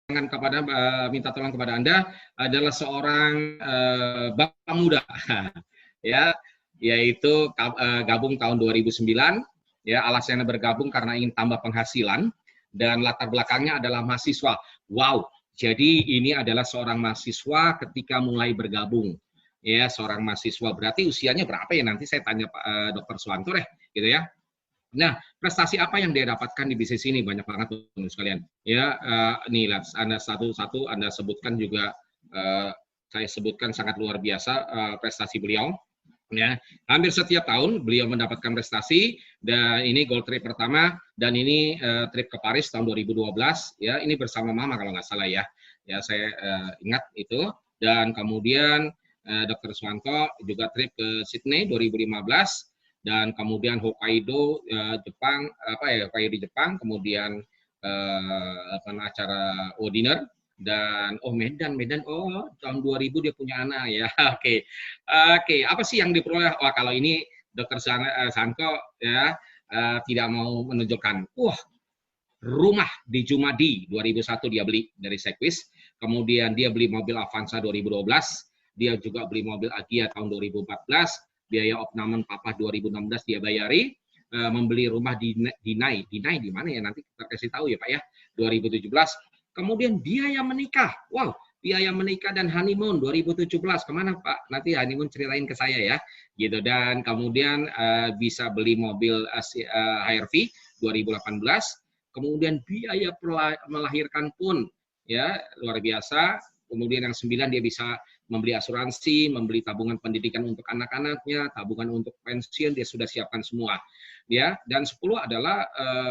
kepada minta tolong kepada Anda adalah seorang bapak muda ya, yaitu gabung tahun 2009 ya, alasannya bergabung karena ingin tambah penghasilan dan latar belakangnya adalah mahasiswa. Wow, jadi ini adalah seorang mahasiswa ketika mulai bergabung ya, seorang mahasiswa. Berarti usianya berapa ya, nanti saya tanya Pak Dr. Suwanto deh gitu ya. Nah, prestasi apa yang dia dapatkan di bisnis ini? Banyak banget teman sekalian. Ya, nih Anda satu-satu Anda sebutkan juga, saya sebutkan sangat luar biasa prestasi beliau. Ya, hampir setiap tahun beliau mendapatkan prestasi, dan ini gold trip pertama, dan ini trip ke Paris tahun 2012. Ya, ini bersama Mama kalau nggak salah ya. Ya, saya ingat itu. Dan kemudian Dr. Suwanto juga trip ke Sydney 2015. Dan kemudian Hokkaido Jepang, Hokkaido di Jepang, kemudian acara dinner, dan Medan tahun 2000 dia punya anak ya. Oke, apa sih yang diperoleh? Wah, kalau ini Dr. Sanko ya tidak mau menunjukkan. Rumah di Jumadi 2001 dia beli dari Sekwis, kemudian dia beli mobil Avanza 2012, dia juga beli mobil Agia tahun 2014, biaya opname papa 2016 dia bayari, membeli rumah di Dinai di mana ya, nanti kita kasih tahu ya Pak ya, 2017. Kemudian biaya menikah, wow, biaya menikah dan honeymoon 2017, kemana Pak? Nanti honeymoon ceritain ke saya ya, gitu. Dan kemudian bisa beli mobil HRV 2018, kemudian biaya melahirkan pun ya luar biasa. Kemudian yang 9 dia bisa membeli asuransi, membeli tabungan pendidikan untuk anak-anaknya, tabungan untuk pensiun dia sudah siapkan semua. Ya, dan 10 adalah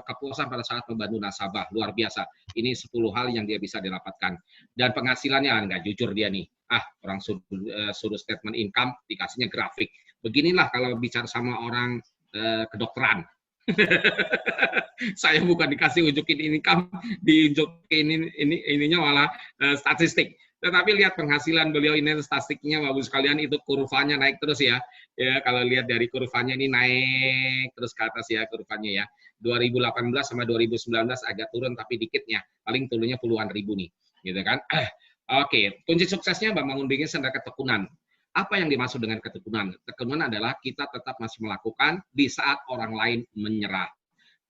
kepuasan pada saat membantu nasabah, luar biasa. Ini 10 hal yang dia bisa didapatkan. Dan penghasilannya nggak jujur dia nih. Orang suruh statement income dikasihnya grafik. Beginilah kalau bicara sama orang kedokteran. Saya bukan dikasih unjukin income, diunjukin ininya malah statistik. Tetapi lihat penghasilan beliau ini, statistiknya bagus sekalian, itu kurvanya naik terus ya. Ya, kalau lihat dari kurvanya ini naik terus ke atas ya kurvanya ya. 2018 sama 2019 agak turun tapi dikitnya. Paling turunnya puluhan ribu nih, gitu kan. Oke, kunci suksesnya membangun bisnis adalah ketekunan. Apa yang dimaksud dengan ketekunan? Ketekunan adalah kita tetap masih melakukan di saat orang lain menyerah.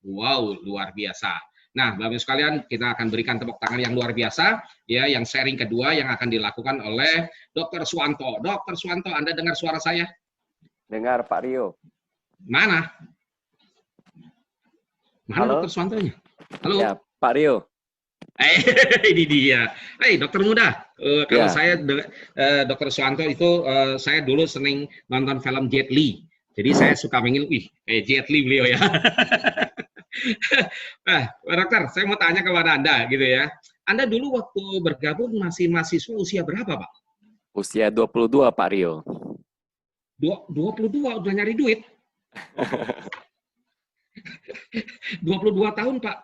Wow, luar biasa. Nah, Bapak-Ibu sekalian, kita akan berikan tepuk tangan yang luar biasa, ya, yang sharing kedua yang akan dilakukan oleh Dr. Suwanto. Dr. Suwanto, Anda dengar suara saya? Dengar, Pak Rio. Mana Dr. Suwantonya? Halo? Ya, Pak Rio. Ini dia. Dokter muda. Kalau saya Dr. Suwanto itu saya dulu sering nonton film Jet Li. Jadi saya suka mengingat, Jet Li beliau ya. Pak Dokter, saya mau tanya kepada Anda gitu ya. Anda dulu waktu bergabung masih mahasiswa usia berapa, Pak? Usia 22, Pak Rio. 22 udah nyari duit. 22 tahun, Pak.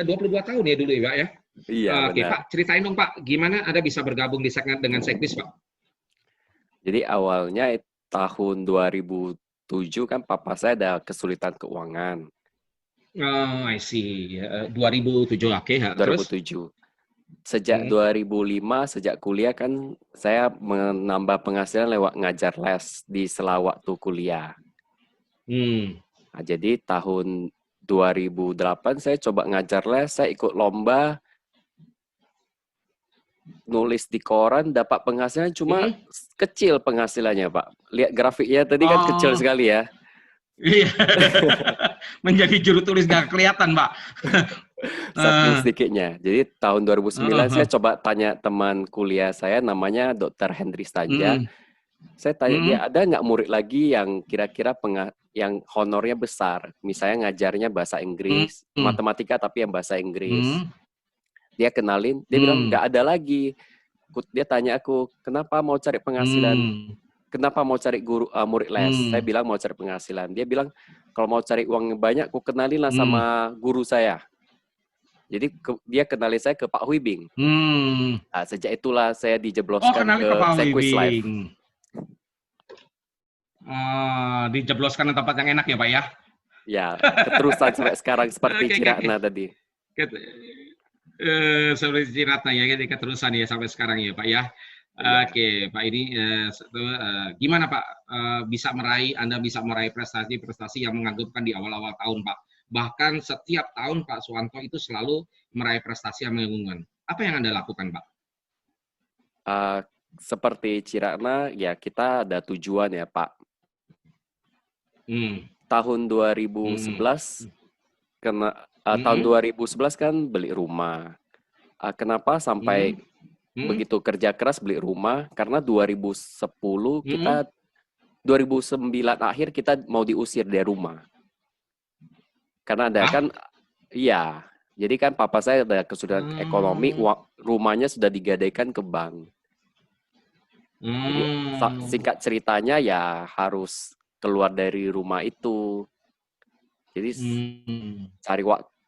22 tahun ya dulu ya, Pak ya? Iya, Oke, benar. Pak, ceritain dong, Pak, gimana Anda bisa bergabung dengan Sekwis, Pak? Jadi awalnya tahun 2007 kan papa saya ada kesulitan keuangan. Oh, I see. 2007, oke. Terus? 2007. Sejak 2005, sejak kuliah kan saya menambah penghasilan lewat ngajar les di sela waktu kuliah. Nah, jadi tahun 2008 saya coba ngajar les, saya ikut lomba, nulis di koran, dapat penghasilan cuma kecil penghasilannya, Pak. Lihat grafiknya tadi kan kecil sekali ya. Iya. Menjadi juru tulis nggak kelihatan, Pak. Saking sedikitnya. Jadi tahun 2009 saya coba tanya teman kuliah saya namanya Dr. Hendri Stanja. Saya tanya dia, ada nggak murid lagi yang kira-kira yang honornya besar? Misalnya ngajarnya bahasa Inggris, matematika tapi yang bahasa Inggris. Dia kenalin, dia bilang nggak ada lagi. Dia tanya aku, kenapa mau cari penghasilan? Kenapa mau cari guru murid les? Saya bilang mau cari penghasilan. Dia bilang kalau mau cari uang yang banyak, aku kenalin lah sama guru saya. Jadi dia kenalin saya ke Pak Huibing. Nah, sejak itulah saya dijebloskan ke Sekwis Life. Dijebloskan ke tempat yang enak ya, Pak ya? Ya, keterusan sampai sekarang seperti Cirakna tadi. Seperti Ciratna ya, jadi keterusan ya sampai sekarang ya Pak ya. Iya. Oke, Pak ini gimana Pak Anda bisa meraih prestasi-prestasi yang mengagumkan di awal-awal tahun Pak. Bahkan setiap tahun Pak Suwanto itu selalu meraih prestasi yang mengagumkan. Apa yang Anda lakukan Pak? Seperti Cirakna, ya kita ada tujuan ya Pak. Tahun 2011, tahun 2011 kan beli rumah. Kenapa sampai begitu kerja keras beli rumah? Karena 2010 kita 2009 akhir kita mau diusir dari rumah. Karena ada kan, iya. Jadi kan papa saya ada kesulitan ekonomi, rumahnya sudah digadaikan ke bank. Jadi, singkat ceritanya ya harus keluar dari rumah itu. Jadi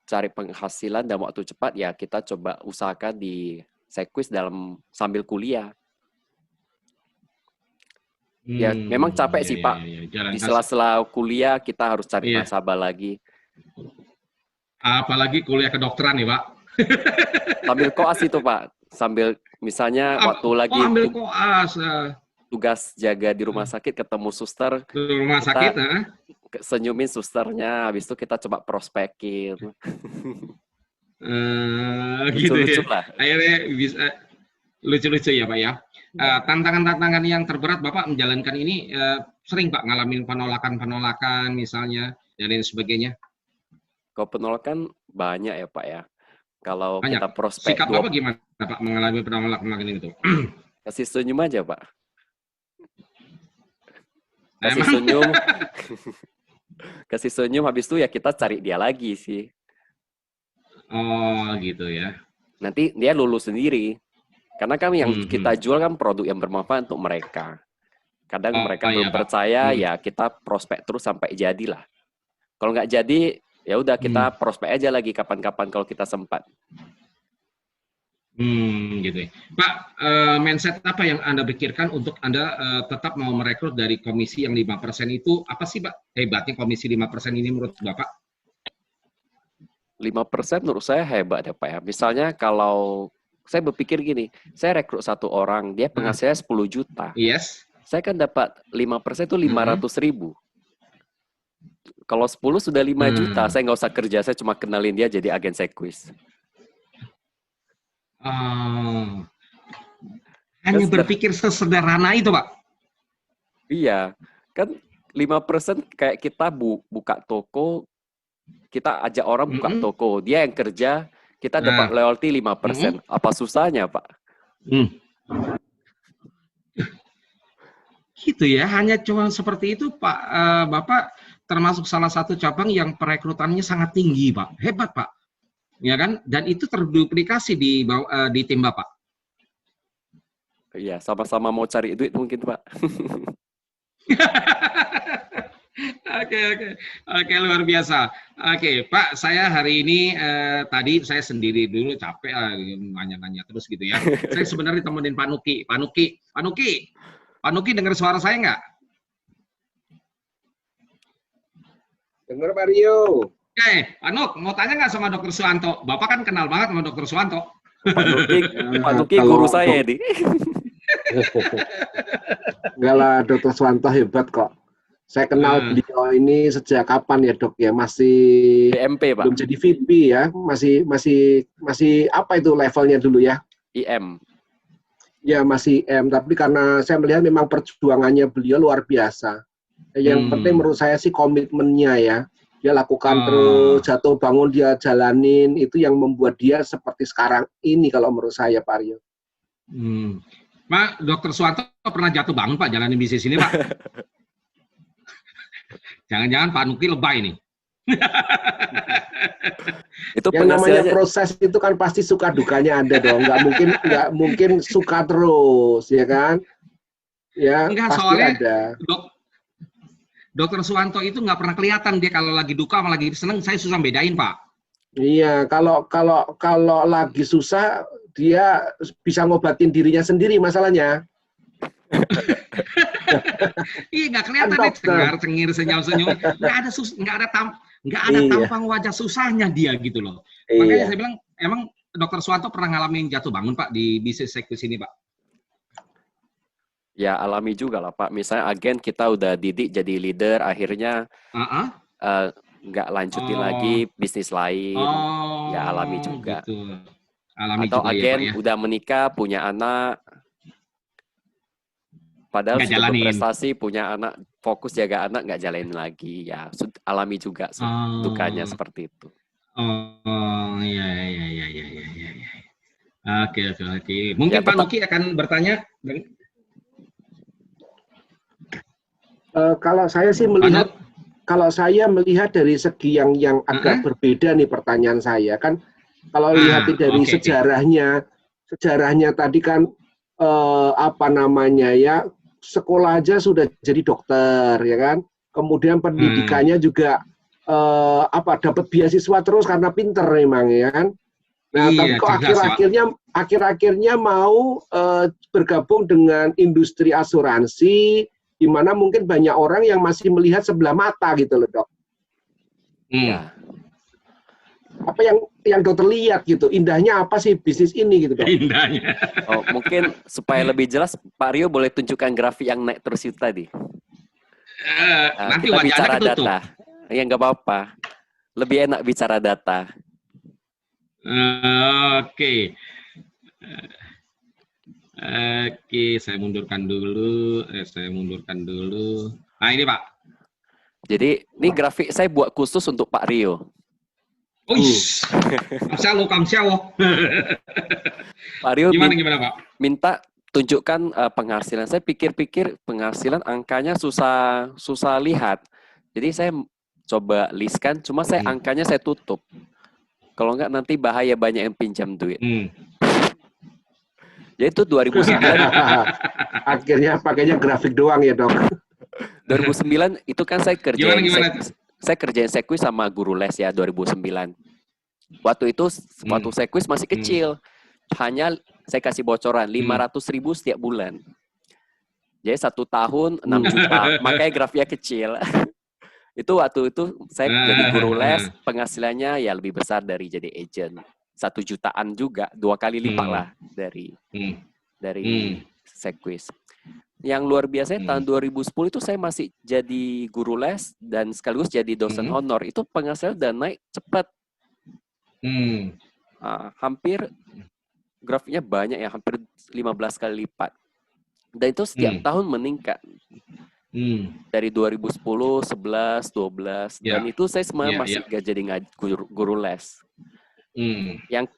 cari penghasilan dalam waktu cepat ya kita coba usahakan di Sekwis sambil kuliah. Ya memang capek sih Pak. Di sela-sela kuliah kita harus cari nasabah lagi. Apalagi kuliah kedokteran nih Pak. Sambil koas itu Pak. Sambil misalnya waktu lagi ambil koas. Tugas jaga di rumah sakit ketemu suster. Di rumah sakit, senyumin susternya, habis itu kita coba prospekin. Lucu-lucu lah. Akhirnya bisa lucu-lucu ya Pak ya. Tantangan-tantangan yang terberat Bapak menjalankan ini sering Pak ngalamin penolakan-penolakan misalnya dan lain sebagainya. Kalau penolakan banyak ya Pak ya. Kalau banyak. Kita prospek. Sikap Bapak gimana Pak mengalami penolakan itu? Kasih senyum aja Pak. Kasih senyum. Kasih senyum, habis itu ya kita cari dia lagi sih. Oh gitu ya. Nanti dia lulus sendiri. Karena kan yang kita jual kan produk yang bermanfaat untuk mereka. Kadang mereka belum percaya, ya kita prospek terus sampai jadilah. Kalau nggak jadi, ya udah kita prospek aja lagi kapan-kapan kalau kita sempat. Gitu ya. Pak, mindset apa yang Anda pikirkan untuk Anda tetap mau merekrut dari komisi yang 5% itu, apa sih Pak hebatnya komisi 5% ini menurut Bapak? 5% menurut saya hebat ya Pak ya. Misalnya kalau saya berpikir gini, saya rekrut satu orang, dia penghasilannya 10 juta. Yes. Saya kan dapat 5% itu 500.000. Kalau 10 sudah 5 juta, saya nggak usah kerja, saya cuma kenalin dia jadi agen Sekwis. Hanya berpikir sesederhana itu, Pak? Iya, kan 5% kayak kita buka toko, kita ajak orang buka toko, dia yang kerja, kita dapat loyalty 5%. Apa susahnya, Pak? Gitu ya, hanya cuma seperti itu, Pak. Bapak termasuk salah satu cabang yang perekrutannya sangat tinggi, Pak. Hebat, Pak. Ya kan? Dan itu terduplikasi di tim Bapak. Iya, sama-sama mau cari duit mungkin, Pak. Oke, luar biasa. Oke, Pak, saya hari ini tadi saya sendiri dulu capek nanya-nanya terus gitu ya. Saya sebenarnya temenin Pak Nuki. Pak Nuki dengar suara saya nggak? Dengar Pak Rio. Oke, Pak Nuk, mau tanya nggak sama Dokter Suwanto? Bapak kan kenal banget sama Dokter Suwanto. Pak Nuki guru saya ini. Enggak lah, Dokter Suwanto hebat kok. Saya kenal beliau ini sejak kapan ya Dok ya, masih PMP Pak. Belum jadi VP ya, masih apa itu levelnya dulu ya? IM. Ya masih IM, tapi karena saya melihat memang perjuangannya beliau luar biasa. Yang penting menurut saya sih komitmennya ya. Dia lakukan terus, jatuh bangun dia jalanin, itu yang membuat dia seperti sekarang ini kalau menurut saya Pak Rio. Pak, Dokter Suwanto pernah jatuh bangun Pak jalanin bisnis ini Pak? Jangan-jangan Pak Nuki lebay nih. Itu yang namanya proses itu kan pasti suka dukanya ada dong, nggak mungkin suka terus ya kan? Ya enggak, pasti soalnya ada. Dokter Suwanto itu nggak pernah kelihatan dia kalau lagi duka sama lagi seneng, saya susah bedain Pak. Iya, kalau lagi susah dia bisa ngobatin dirinya sendiri masalahnya. Iya nggak kelihatan dia cengar-cengir, senyum-senyum, nggak ada tampang wajah susahnya dia gitu loh. Makanya saya bilang emang Dokter Suwanto pernah ngalamin jatuh bangun Pak di bisnis Sekwis ini Pak? Ya alami juga lah Pak. Misalnya agen kita udah didik jadi leader, akhirnya nggak lanjutin lagi bisnis lain, ya alami juga. Gitu. Alami atau juga agen ya Pak ya. Udah menikah, punya anak, padahal Nggak sudah jalanin. berprestasi, punya anak, fokus jaga anak, nggak jalanin lagi. Ya alami juga dukanya seperti itu. Iya. Oke. Mungkin ya, Pak Nuki akan bertanya. Kalau saya sih melihat, dari segi yang agak berbeda nih pertanyaan saya kan, kalau lihat dari sejarahnya tadi kan sekolah aja sudah jadi dokter ya kan, kemudian pendidikannya juga dapat beasiswa terus karena pinter memang ya kan. Nah, tapi kok akhir-akhirnya mau bergabung dengan industri asuransi, di mana mungkin banyak orang yang masih melihat sebelah mata gitu loh Dok. Ya. Apa yang dokter lihat gitu, indahnya apa sih bisnis ini gitu Dok? Indahnya. Mungkin supaya lebih jelas Pak Rio boleh tunjukkan grafik yang naik terus itu tadi. Nanti kita bicara ketutup. Data. Ya nggak apa-apa. Lebih enak bicara data. Oke, saya mundurkan dulu. Nah, ini Pak. Jadi, ini grafik saya buat khusus untuk Pak Rio. Pak Rio gimana Pak? Minta tunjukkan penghasilan. Saya pikir-pikir penghasilan angkanya susah lihat. Jadi saya coba listkan, cuma angkanya saya tutup. Kalau enggak nanti bahaya banyak yang pinjam duit. Jadi itu 2009. Akhirnya pakainya grafik doang ya Dok. 2009 itu kan saya kerjain saya kerjain Sekwis sama guru les ya 2009. Waktu itu waktu Sekwis masih kecil. Hanya saya kasih bocoran 500.000 setiap bulan. Jadi 1 tahun 6 juta. Makanya grafiknya kecil. Itu waktu itu saya jadi guru les, penghasilannya ya lebih besar dari jadi agent. 1 jutaan juga, 2 kali lipat lah dari Sekwis. Yang luar biasa tahun 2010 itu saya masih jadi guru les dan sekaligus jadi dosen honor. Itu penghasilan udah naik cepat. Hampir grafiknya banyak ya, hampir 15 kali lipat. Dan itu setiap tahun meningkat. Dari 2010, 11, 12, dan itu saya sebenarnya masih gak jadi guru les. Yang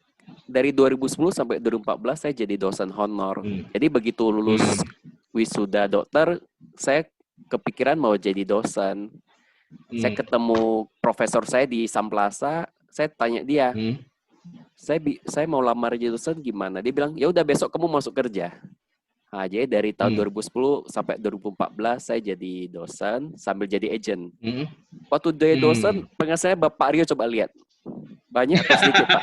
dari 2010 sampai 2014 saya jadi dosen honor. Jadi begitu lulus wisuda dokter, saya kepikiran mau jadi dosen. Saya ketemu profesor saya di Samplasa, saya tanya dia, saya mau lamar jadi dosen gimana? Dia bilang, ya udah besok kamu masuk kerja. Nah, jadi dari tahun 2010 sampai 2014 saya jadi dosen sambil jadi agent. Waktu jadi dosen, penghasilannya Bapak Rio coba lihat. Banyak atau sedikit, Pak?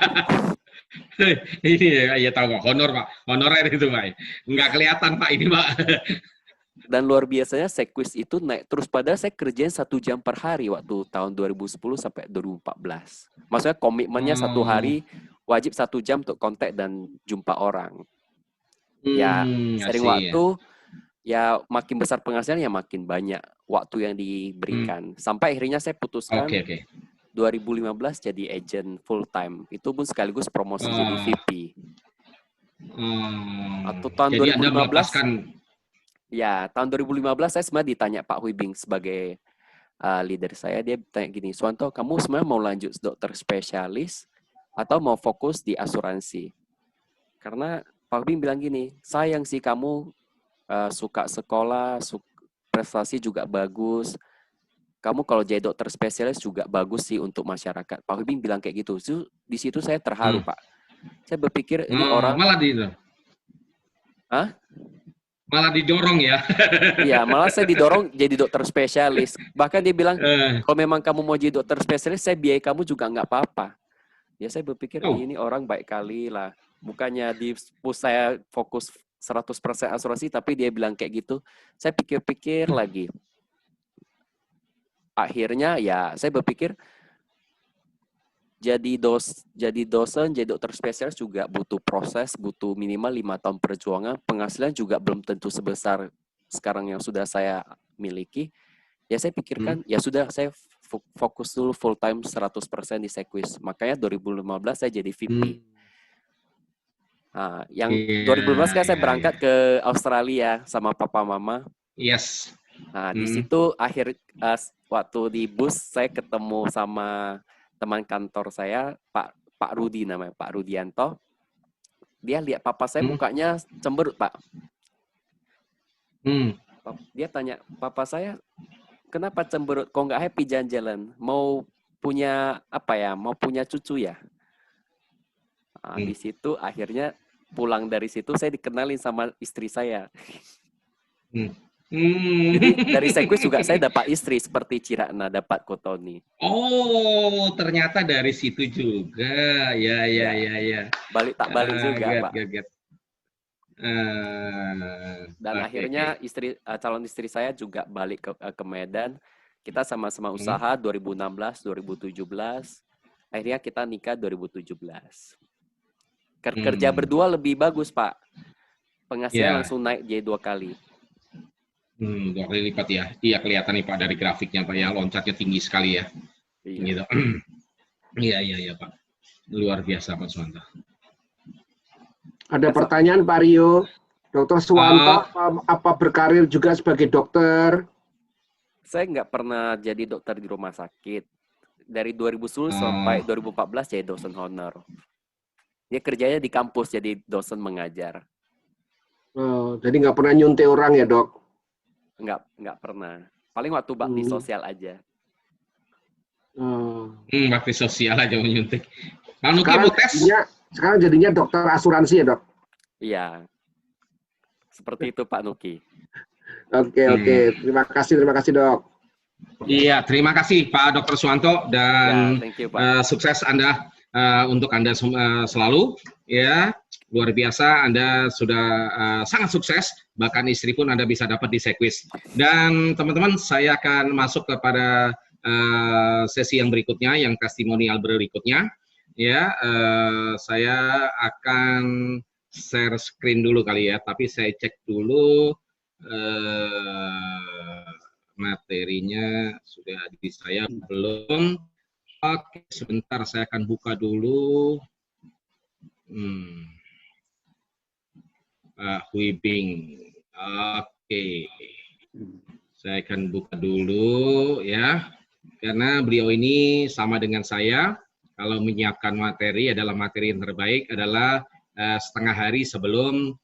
Ini ya tahu Pak, honor Pak. Honorer itu Pak. Nggak kelihatan Pak ini Pak. Dan luar biasanya Sekwis itu naik terus, padahal saya kerjain 1 jam per hari waktu tahun 2010 sampai 2014. Maksudnya komitmennya 1 hari wajib 1 jam untuk kontak dan jumpa orang. Ya, sering waktu, ya makin besar penghasilan ya makin banyak waktu yang diberikan. Sampai akhirnya saya putuskan 2015 jadi agent full time. Itu pun sekaligus promosi jadi VP. Atau tahun jadi 2015. Anda melepaskan. Ya, tahun 2015 saya sebenarnya ditanya Pak Huibing sebagai leader saya. Dia tanya gini, Suwanto, kamu sebenarnya mau lanjut dokter spesialis atau mau fokus di asuransi? Karena Pak Huibing bilang gini, sayang sih kamu suka sekolah, prestasi juga bagus. Kamu kalau jadi dokter spesialis juga bagus sih untuk masyarakat. Pak Huibing bilang kayak gitu. Di situ saya terharu, Pak. Saya berpikir ini orang malah didorong ya. Iya, malah saya didorong jadi dokter spesialis. Bahkan dia bilang, kalau memang kamu mau jadi dokter spesialis, saya biayai kamu juga nggak apa-apa. Ya saya berpikir ini orang baik kali lah. Bukannya di saya fokus 100% asuransi, tapi dia bilang kayak gitu. Saya pikir-pikir lagi. Akhirnya ya saya berpikir, jadi dosen, jadi dokter spesialis juga butuh proses, butuh minimal 5 tahun perjuangan. Penghasilan juga belum tentu sebesar sekarang yang sudah saya miliki. Ya saya pikirkan, ya sudah saya fokus dulu full time 100% di Sequis. Makanya 2015 saya jadi VP. Nah, yang 2015 kan saya berangkat ke Australia sama papa mama. Yes. Nah, di situ waktu di bus saya ketemu sama teman kantor saya, Pak Rudi namanya, Pak Rudianto. Dia lihat papa saya mukanya cemberut, Pak. Dia tanya, papa saya, kenapa cemberut? Kok nggak happy jalan-jalan? Mau punya mau punya cucu ya? Nah, di situ akhirnya pulang dari situ saya dikenalin sama istri saya. Jadi dari Sequis juga saya dapat istri seperti Cirakna dapat Kotoni. Oh, ternyata dari situ juga. Ya. Balik juga, Pak. Dan akhirnya calon istri saya juga balik ke Medan. Kita sama-sama usaha 2016, 2017. Akhirnya kita nikah 2017. Kerja berdua lebih bagus, Pak. Penghasilan langsung naik jadi 2 kali. 2 kali lipat ya. Iya, kelihatan nih Pak dari grafiknya Pak ya, loncatnya tinggi sekali ya. Iya. Gitu. Iya Pak. Luar biasa Pak Suwanto. Ada pertanyaan Pak Rio. Dokter Suwanto apa berkarir juga sebagai dokter? Saya nggak pernah jadi dokter di rumah sakit. Dari 2010 sampai 2014 jadi dosen honor. Dia kerjanya di kampus jadi dosen mengajar. Jadi nggak pernah nyuntik orang ya, Dok? Nggak pernah. Paling waktu bakti sosial aja. Bakti sosial aja menyuntik. Sekarang tes. Sekarang jadinya dokter asuransi ya, Dok? Iya. Seperti itu Pak Nuki. Oke. Terima kasih Dok. Iya, terima kasih Pak Dr. Suwanto dan thank you, Pak. Sukses Anda untuk Anda selalu ya. Luar biasa, Anda sudah sangat sukses, bahkan istri pun Anda bisa dapat di Sequis. Dan teman-teman, saya akan masuk kepada sesi yang berikutnya, yang testimonial berikutnya. Ya, saya akan share screen dulu kali ya, tapi saya cek dulu materinya sudah di saya belum. Oke, sebentar saya akan buka dulu. Huibing. Oke. Saya akan buka dulu ya. Karena beliau ini sama dengan saya, kalau menyiapkan materi adalah materi yang terbaik adalah setengah hari sebelum